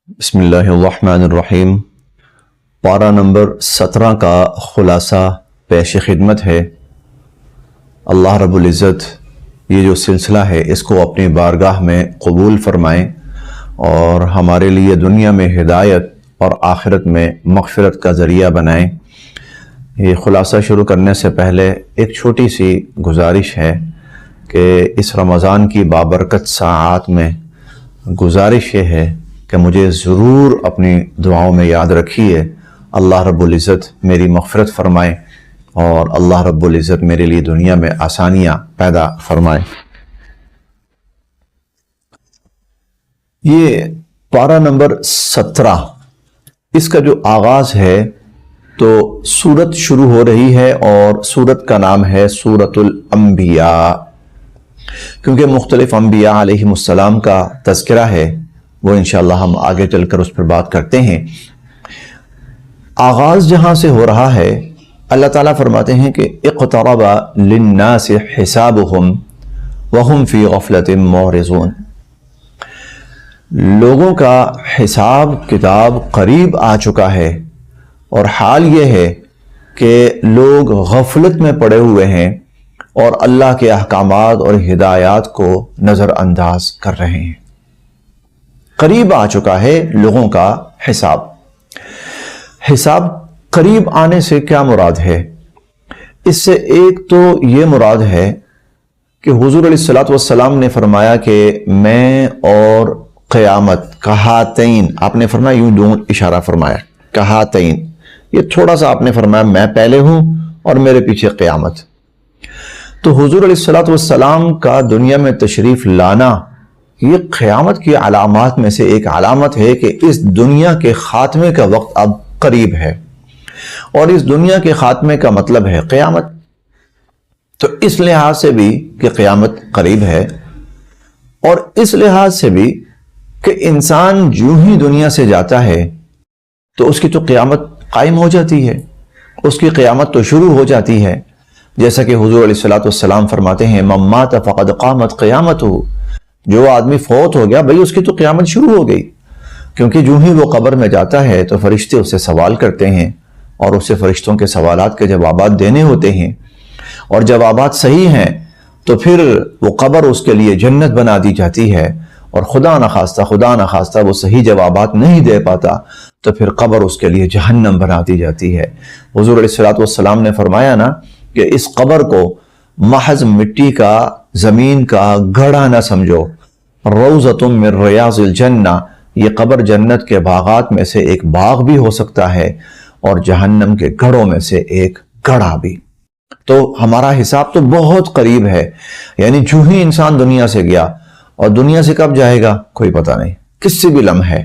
بسم اللہ الرحمن الرحیم۔ پارہ نمبر 17 کا خلاصہ پیش خدمت ہے۔ اللہ رب العزت یہ جو سلسلہ ہے اس کو اپنی بارگاہ میں قبول فرمائیں اور ہمارے لیے دنیا میں ہدایت اور آخرت میں مغفرت کا ذریعہ بنائیں۔ یہ خلاصہ شروع کرنے سے پہلے ایک چھوٹی سی گزارش ہے کہ اس رمضان کی بابرکت ساعات میں گزارش یہ ہے کہ مجھے ضرور اپنی دعاؤں میں یاد رکھیے۔ اللہ رب العزت میری مغفرت فرمائے اور اللہ رب العزت میرے لیے دنیا میں آسانیاں پیدا فرمائے۔ یہ پارہ نمبر 17 اس کا جو آغاز ہے تو سورت شروع ہو رہی ہے اور سورت کا نام ہے سورۃ الانبیاء، کیونکہ مختلف انبیاء علیہم السلام کا تذکرہ ہے، وہ انشاءاللہ ہم آگے چل کر اس پر بات کرتے ہیں۔ آغاز جہاں سے ہو رہا ہے اللہ تعالیٰ فرماتے ہیں کہ اقترب للناس حسابهم وهم فی غفلۃ معرضون، لوگوں کا حساب کتاب قریب آ چکا ہے اور حال یہ ہے کہ لوگ غفلت میں پڑے ہوئے ہیں اور اللہ کے احکامات اور ہدایات کو نظر انداز کر رہے ہیں۔ قریب آ چکا ہے لوگوں کا حساب۔ حساب قریب آنے سے کیا مراد ہے؟ اس سے ایک تو یہ مراد ہے کہ حضور علیہ الصلوۃ والسلام نے فرمایا کہ میں اور قیامت کہاتین، آپ نے فرمایا یوں دونوں اشارہ فرمایا کہاتین، یہ تھوڑا سا آپ نے فرمایا میں پہلے ہوں اور میرے پیچھے قیامت۔ تو حضور علیہ الصلوۃ والسلام کا دنیا میں تشریف لانا یہ قیامت کی علامات میں سے ایک علامت ہے کہ اس دنیا کے خاتمے کا وقت اب قریب ہے، اور اس دنیا کے خاتمے کا مطلب ہے قیامت۔ تو اس لحاظ سے بھی کہ قیامت قریب ہے، اور اس لحاظ سے بھی کہ انسان جو ہی دنیا سے جاتا ہے تو اس کی تو قیامت قائم ہو جاتی ہے، اس کی قیامت تو شروع ہو جاتی ہے، جیسا کہ حضور علیہ الصلوۃ والسلام فرماتے ہیں من مات فقد قامت قیامتہ، جو آدمی فوت ہو گیا بھئی اس کی تو قیامت شروع ہو گئی، کیونکہ جو ہی وہ قبر میں جاتا ہے تو فرشتے اس سے سوال کرتے ہیں اور اسے فرشتوں کے سوالات کے جوابات دینے ہوتے ہیں، اور جوابات صحیح ہیں تو پھر وہ قبر اس کے لیے جنت بنا دی جاتی ہے، اور خدا نخواستہ وہ صحیح جوابات نہیں دے پاتا تو پھر قبر اس کے لیے جہنم بنا دی جاتی ہے۔ حضور علیہ الصلوۃ والسلام نے فرمایا نا کہ اس قبر کو محض مٹی کا، زمین کا گڑھا نہ سمجھو، روضۃ من ریاض الجنہ، یہ قبر جنت کے باغات میں سے ایک باغ بھی ہو سکتا ہے اور جہنم کے گڑھوں میں سے ایک گڑھا بھی۔ تو ہمارا حساب تو بہت قریب ہے، یعنی جو ہی انسان دنیا سے گیا، اور دنیا سے کب جائے گا کوئی پتہ نہیں، کسی بھی لمحے،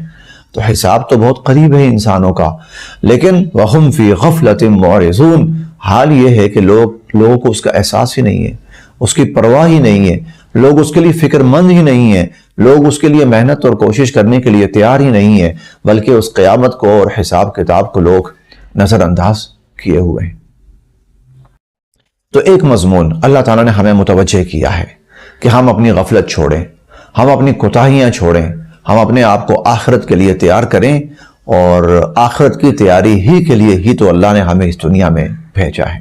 تو حساب تو بہت قریب ہے انسانوں کا۔ لیکن وَهُمْ فِي غَفْلَةٍ مُعْرِضُونَ، حال یہ ہے کہ لوگوں کو اس کا احساس ہی نہیں ہے، اس کی پرواہ ہی نہیں ہے، لوگ اس کے لیے فکر مند ہی نہیں ہیں، لوگ اس کے لیے محنت اور کوشش کرنے کے لیے تیار ہی نہیں ہیں، بلکہ اس قیامت کو اور حساب کتاب کو لوگ نظر انداز کیے ہوئے ہیں۔ تو ایک مضمون اللہ تعالیٰ نے ہمیں متوجہ کیا ہے کہ ہم اپنی غفلت چھوڑیں، ہم اپنی کوتاہیاں چھوڑیں، ہم اپنے آپ کو آخرت کے لیے تیار کریں، اور آخرت کی تیاری ہی کے لیے ہی تو اللہ نے ہمیں اس دنیا میں بھیجا ہے۔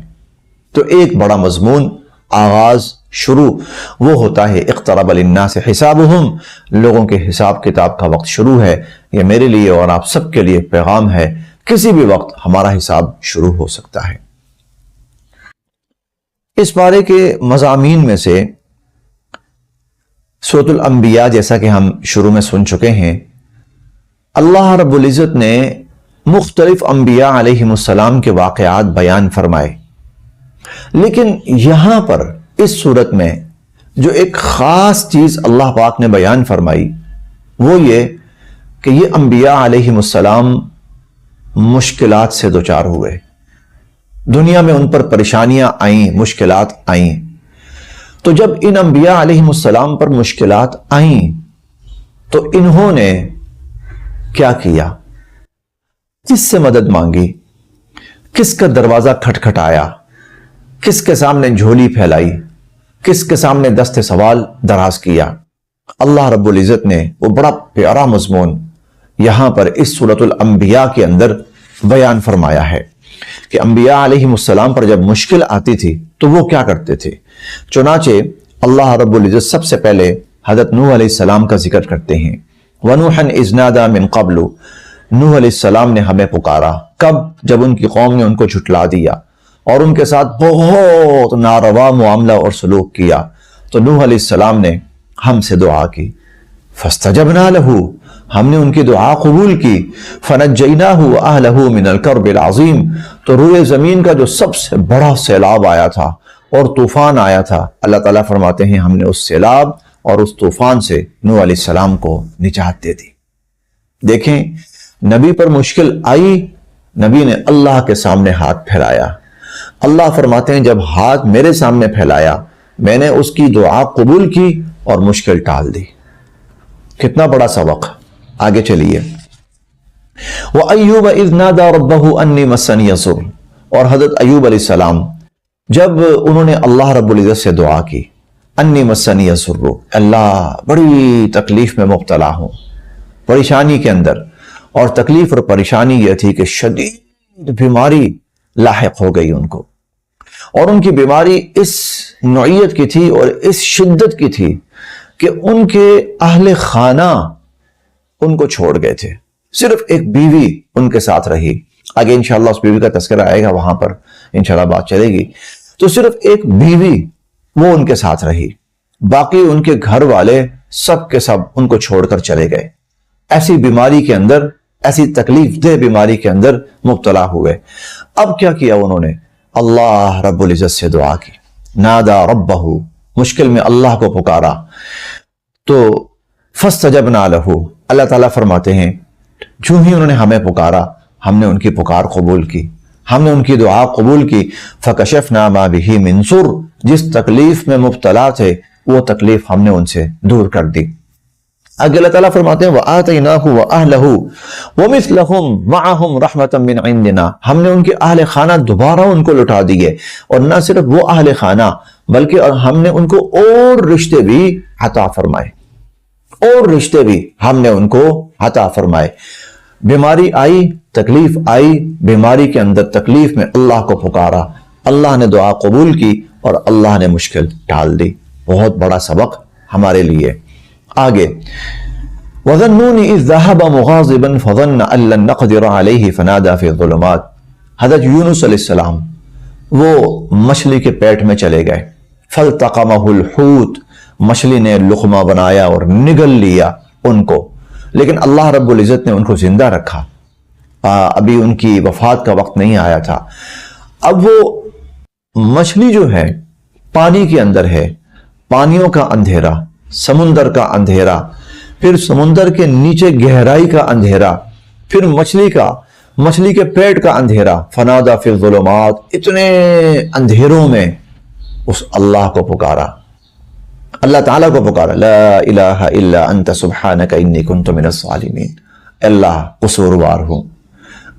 تو ایک بڑا مضمون آغاز شروع وہ ہوتا ہے اقترب للناس حسابهم، لوگوں کے حساب کتاب کا وقت شروع ہے۔ یہ میرے لیے اور آپ سب کے لیے پیغام ہے، کسی بھی وقت ہمارا حساب شروع ہو سکتا ہے۔ اس بارے کے مضامین میں سے سورۃ الانبیاء، جیسا کہ ہم شروع میں سن چکے ہیں، اللہ رب العزت نے مختلف انبیاء علیہم السلام کے واقعات بیان فرمائے، لیکن یہاں پر اس صورت میں جو ایک خاص چیز اللہ پاک نے بیان فرمائی وہ یہ کہ یہ انبیاء علیہم السلام مشکلات سے دوچار ہوئے، دنیا میں ان پر پریشانیاں آئیں، مشکلات آئیں۔ تو جب ان انبیاء علیہم السلام پر مشکلات آئیں تو انہوں نے کیا کیا؟ کس سے مدد مانگی؟ کس کا دروازہ کھٹکھٹایا؟ کس کے سامنے جھولی پھیلائی؟ کس کے سامنے دست سوال دراز کیا؟ اللہ رب العزت نے وہ بڑا پیارا مضمون یہاں پر اس سورۃ الانبیاء کے اندر بیان فرمایا ہے کہ انبیاء علیہ السلام پر جب مشکل آتی تھی تو وہ کیا کرتے تھے۔ چنانچہ اللہ رب العزت سب سے پہلے حضرت نوح علیہ السلام کا ذکر کرتے ہیں۔ وَنُوحًا إِذْ نَادَىٰ مِن قَبْلُ، نوح علیہ السلام نے ہمیں پکارا، کب؟ جب ان کی قوم نے ان کو جھٹلا دیا اور ان کے ساتھ بہت ناروا معاملہ اور سلوک کیا، تو نوح علیہ السلام نے ہم سے دعا کی، فَاسْتَجَبْنَا لَهُ، ہم نے ان کی دعا قبول کی، فَنَجَّيْنَاهُ وَأَهْلَهُ مِنَ الْكَرْبِ الْعَظِيمِ، تو روئے زمین کا جو سب سے بڑا سیلاب آیا تھا اور طوفان آیا تھا، اللہ تعالیٰ فرماتے ہیں ہم نے اس سیلاب اور اس طوفان سے نوح علیہ السلام کو نجات دے دی۔ دیکھیں، نبی پر مشکل آئی، نبی نے اللہ کے سامنے ہاتھ پھیلایا۔ اللہ فرماتے ہیں جب ہاتھ میرے سامنے پھیلایا، میں نے اس کی دعا قبول کی اور مشکل ٹال دی۔ کتنا بڑا سبق۔ آگے چلیے، وَأَيُّوبَ إِذْ نَادَىٰ رَبَّهُ أَنِّي مَسَّنِيَ الضُّرُّ، اور حضرت ایوب علیہ السلام جب انہوں نے اللہ رب العزت سے دعا کی، انی مسنی الضر، اللہ بڑی تکلیف میں مبتلا ہوں، پریشانی کے اندر، اور تکلیف اور پریشانی یہ تھی کہ شدید بیماری لاحق ہو گئی ان کو، اور ان کی بیماری اس نوعیت کی تھی اور اس شدت کی تھی کہ ان کے اہل خانہ ان کو چھوڑ گئے تھے، صرف ایک بیوی ان کے ساتھ رہی۔ آگے انشاءاللہ اس بیوی کا تذکرہ آئے گا، وہاں پر انشاءاللہ بات چلے گی۔ تو صرف ایک بیوی وہ ان کے ساتھ رہی، باقی ان کے گھر والے سب کے سب ان کو چھوڑ کر چلے گئے۔ ایسی بیماری کے اندر، ایسی تکلیف دہ بیماری کے اندر مبتلا ہوئے۔ اب کیا کیا انہوں نے؟ اللہ رب العزت سے دعا کی، نادا ربہ، مشکل میں اللہ کو پکارا، تو فاستجبنا لہ، اللہ تعالیٰ فرماتے ہیں جو ہی انہوں نے ہمیں پکارا، ہم نے ان کی پکار قبول کی، ہم نے ان کی دعا قبول کی، فکشفنا ما بہ من ضر، جس تکلیف میں مبتلا تھے وہ تکلیف ہم نے ان سے دور کر دی۔ آگے اللہ تعالیٰ فرماتے ہیں وآتیناہ وأہلہ ومثلہم معہم رحمتا من عندنا، ہم نے ان کے اہل خانہ دوبارہ ان کو لٹا دیے، اور نہ صرف وہ اہل خانہ بلکہ ہم نے ان کو اور رشتے بھی عطا فرمائے، اور رشتے بھی ہم نے ان کو عطا فرمائے۔ بیماری آئی، تکلیف آئی، بیماری کے اندر تکلیف میں اللہ کو پکارا، اللہ نے دعا قبول کی اور اللہ نے مشکل ٹال دی۔ بہت بڑا سبق ہمارے لیے۔ آگے، وَظَنُّونِ إِذْ ذَهَبَ مُغَاضِبًا فَظَنَّ أَن لَّن نَّقْدِرَ عَلَيْهِ فَنَادَىٰ فِي الظُّلُمَاتِ، حضرت یونس علیہ السلام وہ مچھلی کے پیٹ میں چلے گئے، فَالْتَقَمَهُ الْحُوتُ، مچھلی نے لقمہ بنایا اور نگل لیا ان کو، لیکن اللہ رب العزت نے ان کو زندہ رکھا، ابھی ان کی وفات کا وقت نہیں آیا تھا۔ اب وہ مچھلی جو ہے پانی کے اندر ہے، پانیوں کا اندھیرا، سمندر کا اندھیرا، پھر سمندر کے نیچے گہرائی کا اندھیرا، پھر مچھلی کے پیٹ کا اندھیرا، فنادا فی الظلمات، اتنے اندھیروں میں اس اللہ کو پکارا، اللہ تعالیٰ کو پکارا، لا الہ الا انت سبحانک انی کنت من الظالمین، اللہ قصوروار ہوں،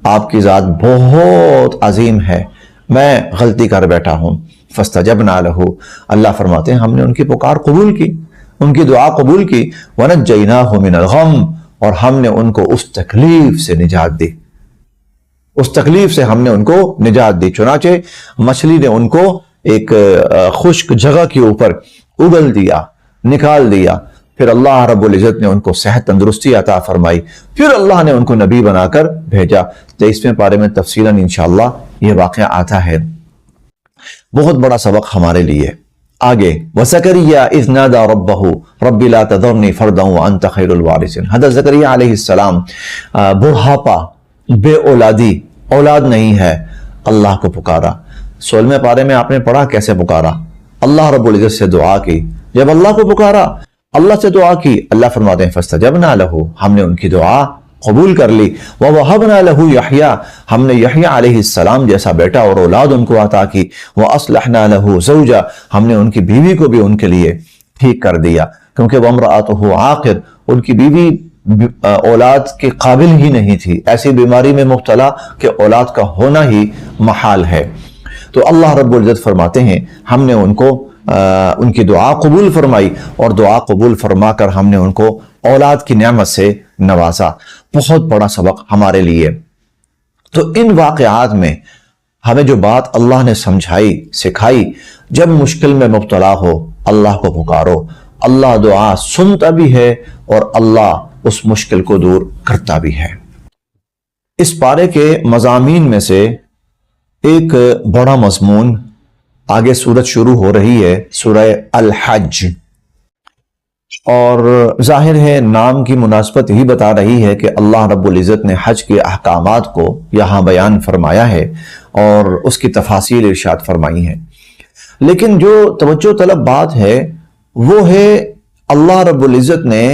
آپ کی ذات بہت عظیم ہے، میں غلطی کر بیٹھا ہوں۔ فاستجبنا لہ، اللہ فرماتے ہیں ہم نے ان کی پکار قبول کی، ان کی دعا قبول کی، ونجیناہ من الغم، اور ہم نے ان کو اس تکلیف سے نجات دی، اس تکلیف سے ہم نے ان کو نجات دی۔ چنانچہ مچھلی نے ان کو ایک خشک جگہ کے اوپر اگل دیا، نکال دیا، پھر اللہ رب العزت نے ان کو صحت تندرستی عطا فرمائی، پھر اللہ نے ان کو نبی بنا کر بھیجا۔ 23ویں پارے میں تفصیلاً انشاءاللہ یہ واقعہ آتا ہے۔ بہت بڑا سبق ہمارے لیے۔ آگے، وَزَكَرِيَّا إِذْ نَادَىٰ رَبَّهُ رَبِّ لَا تَذَرْنِي فَرْدًا وَأَنْتَ خَيْرُ الْوَارِثِينَ، حضرت زکریا علیہ السلام بڑھاپا، بے اولادی، اولاد نہیں ہے، اللہ کو پکارا۔ 16ویں پارے میں آپ نے پڑھا کیسے پکارا، اللہ رب العزت سے دعا کی، جب اللہ کو پکارا، اللہ سے دعا کی، اللہ فرماتے ہیں فاستجبنا لہ، ہم نے ان کی دعا قبول کر لی، وَوَهَبْنَا لَهُ یحییٰ، ہم نے یحییٰ علیہ السلام جیسا بیٹا اور اولاد ان کو عطا کی، وَأَصْلَحْنَا لَهُ زَوْجًا، ہم نے ان کی بیوی کو بھی ان کے لیے ٹھیک کر دیا، کیونکہ وَامْرَأَتُهُ عَاقِرٌ، ان کی بیوی اولاد کے قابل ہی نہیں تھی، ایسی بیماری میں مبتلا کہ اولاد کا ہونا ہی محال ہے۔ تو اللہ رب العزت فرماتے ہیں ہم نے ان کو ان کی دعا قبول فرمائی، اور دعا قبول فرما کر ہم نے ان کو اولاد کی نعمت سے نوازا۔ بہت بڑا سبق ہمارے لیے۔ تو ان واقعات میں ہمیں جو بات اللہ نے سمجھائی سکھائی، جب مشکل میں مبتلا ہو اللہ کو پکارو، اللہ دعا سنتا بھی ہے اور اللہ اس مشکل کو دور کرتا بھی ہے۔ اس پارے کے مضامین میں سے ایک بڑا مضمون، آگے سورت شروع ہو رہی ہے سورہ الحج، اور ظاہر ہے نام کی مناسبت ہی بتا رہی ہے کہ اللہ رب العزت نے حج کے احکامات کو یہاں بیان فرمایا ہے اور اس کی تفاصیل ارشاد فرمائی ہیں۔ لیکن جو توجہ طلب بات ہے وہ ہے اللہ رب العزت نے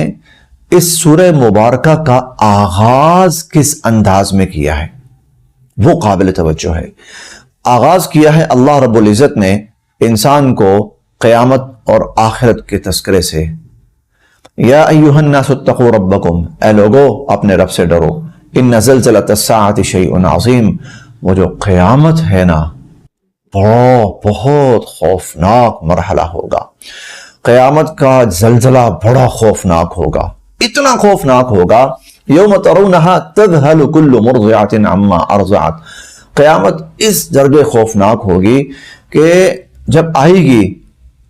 اس سورہ مبارکہ کا آغاز کس انداز میں کیا ہے، وہ قابل توجہ ہے۔ آغاز کیا ہے اللہ رب العزت نے انسان کو قیامت اور آخرت کے تذکرے سے۔ یا ایھا الناس اتقوا ربکم، اے لوگو اپنے رب سے ڈرو، ان زلزلۃ الساعۃ شیء عظیم، وہ جو قیامت ہے نا بہت خوفناک مرحلہ ہوگا۔ قیامت کا زلزلہ بڑا خوفناک ہوگا، اتنا خوفناک ہوگا یوم ترونہا تذہل کل مرضعۃ عما ارضعت، قیامت اس درجے خوفناک ہوگی کہ جب آئے گی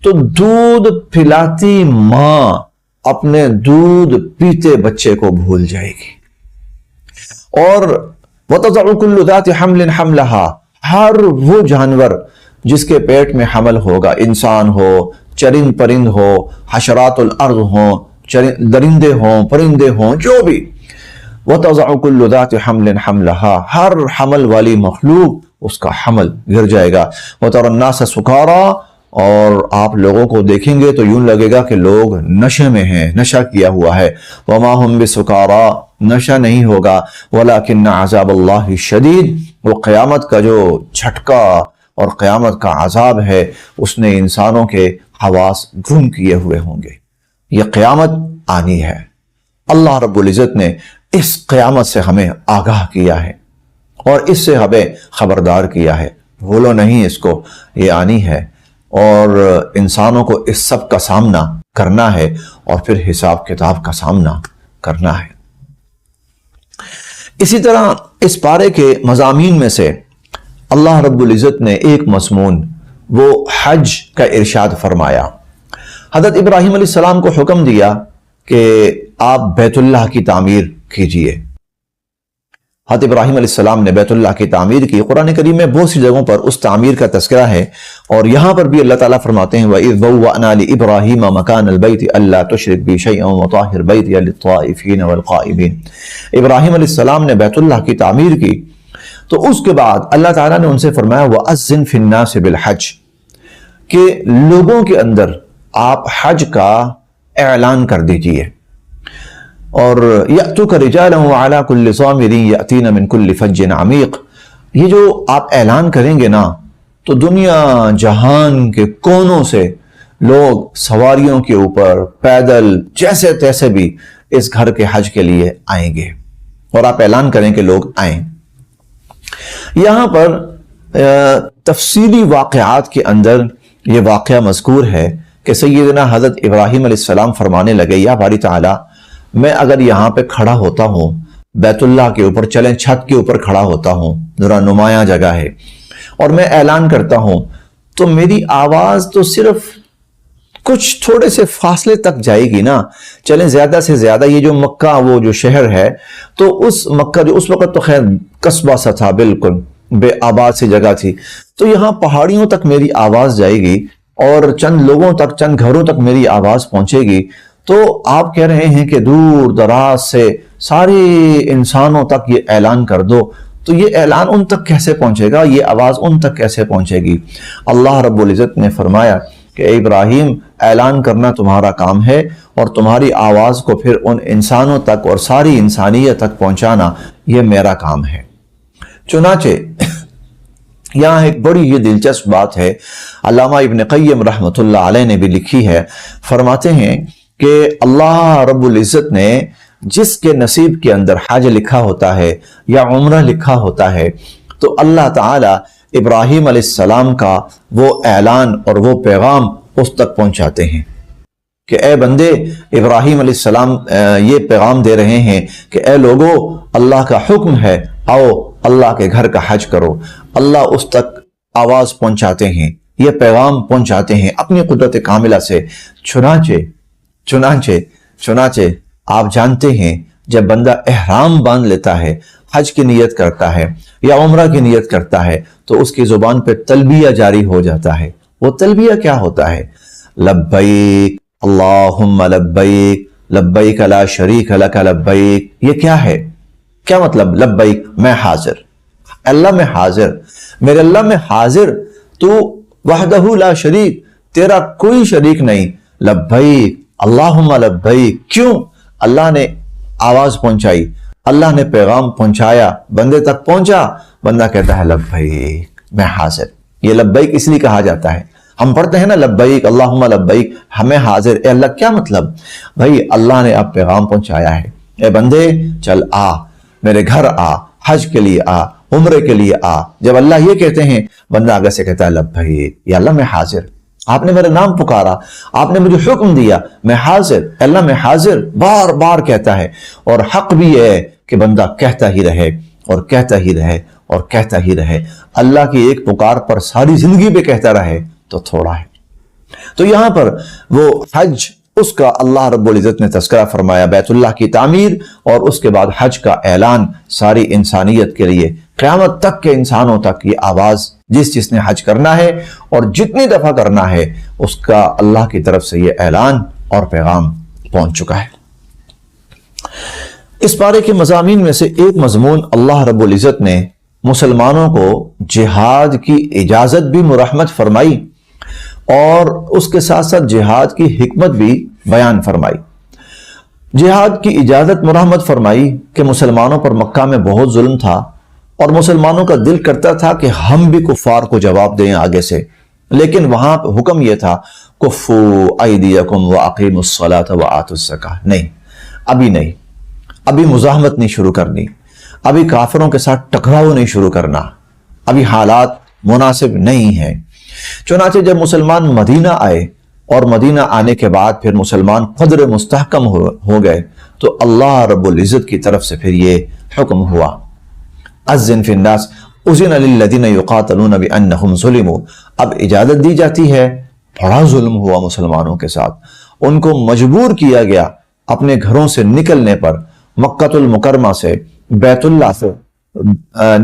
تو دودھ پلاتی ماں اپنے دودھ پیتے بچے کو بھول جائے گی، اور وَتَضَعُ كُلُّ ذَاتِ حَمْلٍ حَمْلَهَا، ہر وہ جانور جس کے پیٹ میں حمل ہوگا، انسان ہو، چرند پرند ہو، حشرات الارض ہوں، درندے ہوں، پرندے ہوں، جو بھی، وَتَضَعُ كُلُّ ذَاتِ حَمْلٍ حَمْلَهَا، ہر حمل والی مخلوق اس کا حمل گر جائے گا۔ وَتَرَى النَّاسَ سُكَارَىٰ، اور آپ لوگوں کو دیکھیں گے تو یوں لگے گا کہ لوگ نشے میں ہیں، نشہ کیا ہوا ہے۔ وَمَا هُمْ بِسُكَارَىٰ، نشہ نہیں ہوگا، وَلَكِنَّ عَذَابَ اللَّهِ شَدِيدٌ، وہ قیامت کا جو جھٹکا اور قیامت کا عذاب ہے اس نے انسانوں کے حواس گم کیے ہوئے ہوں گے۔ یہ قیامت آنی ہے، اللہ رب العزت نے اس قیامت سے ہمیں آگاہ کیا ہے اور اس سے ہمیں خبردار کیا ہے، بھولو نہیں اس کو، یہ آنی ہے اور انسانوں کو اس سب کا سامنا کرنا ہے اور پھر حساب کتاب کا سامنا کرنا ہے۔ اسی طرح اس پارے کے مضامین میں سے اللہ رب العزت نے ایک مضمون وہ حج کا ارشاد فرمایا۔ حضرت ابراہیم علیہ السلام کو حکم دیا کہ آپ بیت اللہ کی تعمیر کیجئے۔ حضرت ابراہیم علیہ السلام نے بیت اللہ کی تعمیر کی۔ قرآن کریم میں بہت سی جگہوں پر اس تعمیر کا تذکرہ ہے، اور یہاں پر بھی اللہ تعالیٰ فرماتے ہیں وَإِذْ بَوَّأْنَا لِإِبْرَاهِيمَ مَكَانَ الْبَيْتِ أَلَّا تُشْرِكْ بِي شَيْئًا وَطَهِّرْ بَيْتِيَ لِلطَّائِفِينَ وَالْقَائِمِينَ۔ ابراہیم علیہ السلام نے بیت اللہ کی تعمیر کی تو اس کے بعد اللہ تعالیٰ نے ان سے فرمایا وَأَذِّن فِي النَّاسِ بِالْحَجِّ، کہ لوگوں کے اندر آپ حج کا اعلان کر دیجئے، اور یأتوک رجالا وعلی کل ضامر یأتین من کل فج عمیق، یہ جو آپ اعلان کریں گے نا تو دنیا جہان کے کونوں سے لوگ سواریوں کے اوپر پیدل جیسے تیسے بھی اس گھر کے حج کے لیے آئیں گے، اور آپ اعلان کریں کہ لوگ آئیں۔ یہاں پر تفصیلی واقعات کے اندر یہ واقعہ مذکور ہے کہ سیدنا حضرت ابراہیم علیہ السلام فرمانے لگے یا باری تعالیٰ، میں اگر یہاں پہ کھڑا ہوتا ہوں بیت اللہ کے اوپر، چلیں چھت کے اوپر کھڑا ہوتا ہوں، ذرا نمایاں جگہ ہے، اور میں اعلان کرتا ہوں تو میری آواز تو صرف کچھ تھوڑے سے فاصلے تک جائے گی نا، چلیں زیادہ سے زیادہ یہ جو مکہ وہ جو شہر ہے تو اس مکہ جو اس وقت تو خیر قصبہ سا تھا، بالکل بے آباد سی جگہ تھی، تو یہاں پہاڑیوں تک میری آواز جائے گی اور چند لوگوں تک، چند گھروں تک میری آواز پہنچے گی، تو آپ کہہ رہے ہیں کہ دور دراز سے سارے انسانوں تک یہ اعلان کر دو، تو یہ اعلان ان تک کیسے پہنچے گا، یہ آواز ان تک کیسے پہنچے گی؟ اللہ رب العزت نے فرمایا کہ اے ابراہیم، اعلان کرنا تمہارا کام ہے اور تمہاری آواز کو پھر ان انسانوں تک اور ساری انسانیت تک پہنچانا یہ میرا کام ہے۔ چنانچہ یہاں ایک بڑی یہ دلچسپ بات ہے، علامہ ابن قیم رحمۃ اللہ علیہ نے بھی لکھی ہے، فرماتے ہیں کہ اللہ رب العزت نے جس کے نصیب کے اندر حج لکھا ہوتا ہے یا عمرہ لکھا ہوتا ہے تو اللہ تعالی ابراہیم علیہ السلام کا وہ اعلان اور وہ پیغام اس تک پہنچاتے ہیں۔ کہ اے بندے، ابراہیم علیہ السلام یہ پیغام دے رہے ہیں کہ اے لوگو، اللہ کا حکم ہے، آؤ اللہ کے گھر کا حج کرو۔ اللہ اس تک آواز پہنچاتے ہیں، یہ پیغام پہنچاتے ہیں اپنی قدرت کاملہ سے۔ چنانچہ آپ جانتے ہیں جب بندہ احرام باندھ لیتا ہے، حج کی نیت کرتا ہے یا عمرہ کی نیت کرتا ہے، تو اس کی زبان پہ تلبیہ جاری ہو جاتا ہے۔ وہ تلبیہ کیا ہوتا ہے؟ لبیک اللہم لبیک لبیک لا شریک لک لبیک۔ یہ کیا ہے؟ کیا مطلب لبیک؟ میں حاضر، اللہ میں حاضر، میرے اللہ میں حاضر، تو وحدہ لا شریک، تیرا کوئی شریک نہیں، لبیک اللہم لبیک۔ کیوں؟ اللہ نے آواز پہنچائی، اللہ نے پیغام پہنچایا، بندے تک پہنچا، بندہ کہتا ہے لبیک میں حاضر۔ یہ لبیک اس لیے کہا جاتا ہے، ہم پڑھتے ہیں نا لبیک اللہم لبیک، ہمیں حاضر، اے اللہ کیا مطلب؟ بھائی اللہ نے اب پیغام پہنچایا ہے، اے بندے چل آ میرے گھر آ، حج کے لیے آ، عمرے کے لیے آ۔ جب اللہ یہ کہتے ہیں، بندہ آگے سے کہتا ہے لبیک یا اللہ میں حاضر، آپ نے میرا نام پکارا، آپ نے مجھے حکم دیا، میں حاضر، اللہ میں حاضر، بار بار کہتا ہے۔ اور حق بھی ہے کہ بندہ کہتا ہی رہے اور کہتا ہی رہے اور کہتا ہی رہے۔ اللہ کی ایک پکار پر ساری زندگی پہ کہتا رہے تو تھوڑا ہے۔ تو یہاں پر وہ حج، اس کا اللہ رب العزت نے تذکرہ فرمایا، بیت اللہ کی تعمیر، اور اس کے بعد حج کا اعلان ساری انسانیت کے لیے، قیامت تک کے انسانوں تک یہ آواز، جس نے حج کرنا ہے اور جتنی دفعہ کرنا ہے، اس کا اللہ کی طرف سے یہ اعلان اور پیغام پہنچ چکا ہے۔ اس پارے کے مضامین میں سے ایک مضمون، اللہ رب العزت نے مسلمانوں کو جہاد کی اجازت بھی مرحمت فرمائی، اور اس کے ساتھ ساتھ جہاد کی حکمت بھی بیان فرمائی۔ جہاد کی اجازت مرحمت فرمائی کہ مسلمانوں پر مکہ میں بہت ظلم تھا، اور مسلمانوں کا دل کرتا تھا کہ ہم بھی کفار کو جواب دیں آگے سے، لیکن وہاں پہ حکم یہ تھا کفو ایدیکم واقیموا الصلاۃ وآتوا الزکاۃ۔ نہیں، ابھی مزاحمت نہیں شروع کرنی، ابھی کافروں کے ساتھ ٹکراؤ نہیں شروع کرنا، ابھی حالات مناسب نہیں ہیں۔ چنانچہ جب مسلمان مدینہ آئے، اور مدینہ آنے کے بعد پھر مسلمان قدر مستحکم ہو گئے، تو اللہ رب العزت کی طرف سے پھر یہ حکم ہوا، اذن فی الناس اذن للذین یقاتلون بانہم ظلموا۔ اب اجازت دی جاتی ہے، بڑا ظلم ہوا مسلمانوں کے ساتھ، ان کو مجبور کیا گیا اپنے گھروں سے نکلنے پر، مکہ المکرمہ سے، بیت اللہ سے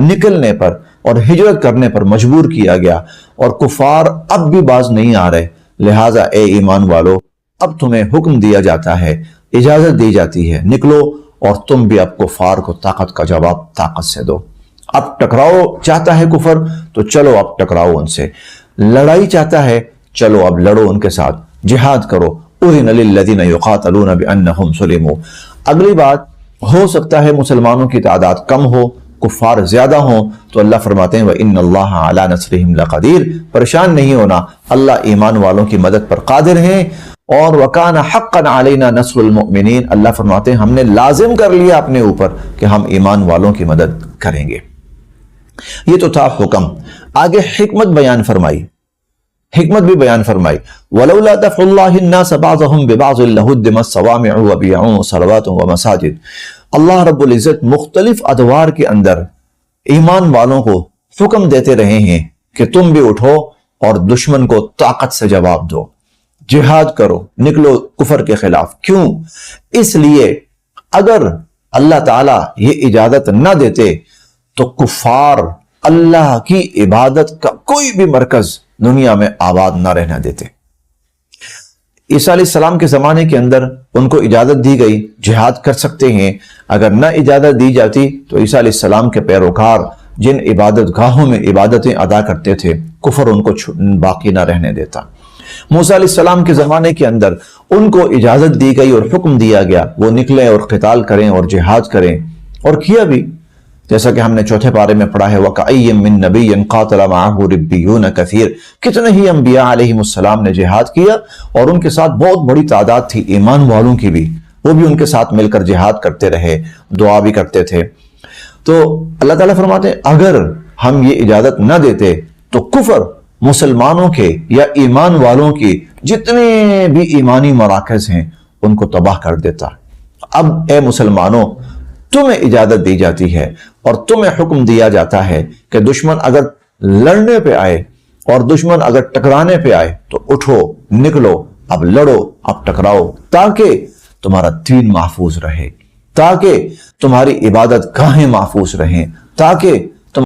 نکلنے پر اور ہجرت کرنے پر مجبور کیا گیا، اور کفار اب بھی باز نہیں آ رہے۔ لہٰذا اے ایمان والو، اب تمہیں حکم دیا جاتا ہے، اجازت دی جاتی ہے، نکلو، اور تم بھی اب کفار کو طاقت کا جواب طاقت سے دو۔ اب ٹکراؤ چاہتا ہے کفر تو چلو اب ٹکراؤ ان سے، لڑائی چاہتا ہے چلو اب لڑو ان کے ساتھ، جہاد کرو۔ اذن للذین یقاتلون بانہم ظلموا۔ اگلی بات، ہو سکتا ہے مسلمانوں کی تعداد کم ہو، کفار زیادہ ہوں، تو اللہ فرماتے ہیں وَإِنَّ اللَّهَ عَلَى نَصْرِهِمْ لَقَدِيرٌ۔ پریشان نہیں ہونا، اللہ ایمان والوں کی مدد پر قادر ہیں، اور وَكَانَ حَقًّا عَلَيْنَا نَصْرُ الْمُؤْمِنِينَ۔ اللہ فرماتے ہیں ہم نے لازم کر لیا اپنے اوپر کہ ہم ایمان والوں کی مدد کریں گے۔ یہ تو تھا حکم۔ آگے حکمت بیان فرمائی، حکمت بھی بیان فرمائی، وَلَوْلَا دَفْعُ اللَّهِ النَّاسَ بَعْضَهُمْ بِبَعْضٍ لَهُدِّمَتْ صَوَامِعُ وَبِيَعٌ وَصَلَوَاتٌ وَمَسَاجِدُ۔ اللہ رب العزت مختلف ادوار کے اندر ایمان والوں کو حکم دیتے رہے ہیں کہ تم بھی اٹھو اور دشمن کو طاقت سے جواب دو، جہاد کرو، نکلو کفر کے خلاف۔ کیوں؟ اس لیے اگر اللہ تعالیٰ یہ اجازت نہ دیتے تو کفار اللہ کی عبادت کا کوئی بھی مرکز دنیا میں آباد نہ رہنا دیتے۔ عیسیٰ علیہ السلام کے زمانے کے اندر ان کو اجازت دی گئی، جہاد کر سکتے ہیں۔ اگر نہ اجازت دی جاتی تو عیسیٰ علیہ السلام کے پیروکار جن عبادت گاہوں میں عبادتیں ادا کرتے تھے، کفر ان کو باقی نہ رہنے دیتا۔ موسیٰ علیہ السلام کے زمانے کے اندر ان کو اجازت دی گئی اور حکم دیا گیا وہ نکلیں اور قتال کریں اور جہاد کریں، اور کیا بھی، جیسا کہ ہم نے چوتھے پارے میں پڑھا ہے وَكَأَيٍّ مِّن نَبِيٍّ قَاتَلَ مَعَهُ رِبِّيُّونَ كَثِيرٌ۔ کتنے ہی انبیاء علیہم السلام نے جہاد کیا، اور ان کے ساتھ بہت بڑی تعداد تھی ایمان والوں کی بھی، وہ بھی ان کے ساتھ مل کر جہاد کرتے رہے، دعا بھی کرتے تھے۔ تو اللہ تعالیٰ فرماتے ہیں اگر ہم یہ اجازت نہ دیتے تو کفر مسلمانوں کے یا ایمان والوں کی جتنے بھی ایمانی مراکز ہیں ان کو تباہ کر دیتا۔ اب اے مسلمانوں، تمہیں اجازت دی جاتی ہے اور تمہیں حکم دیا جاتا ہے کہ دشمن اگر لڑنے پہ آئے اور دشمن اگر ٹکرانے پہ آئے تو اٹھو، نکلو، اب لڑو، اب ٹکراؤ، تاکہ تمہارا دین محفوظ رہے، تاکہ تمہاری عبادت گاہیں محفوظ رہیں، تاکہ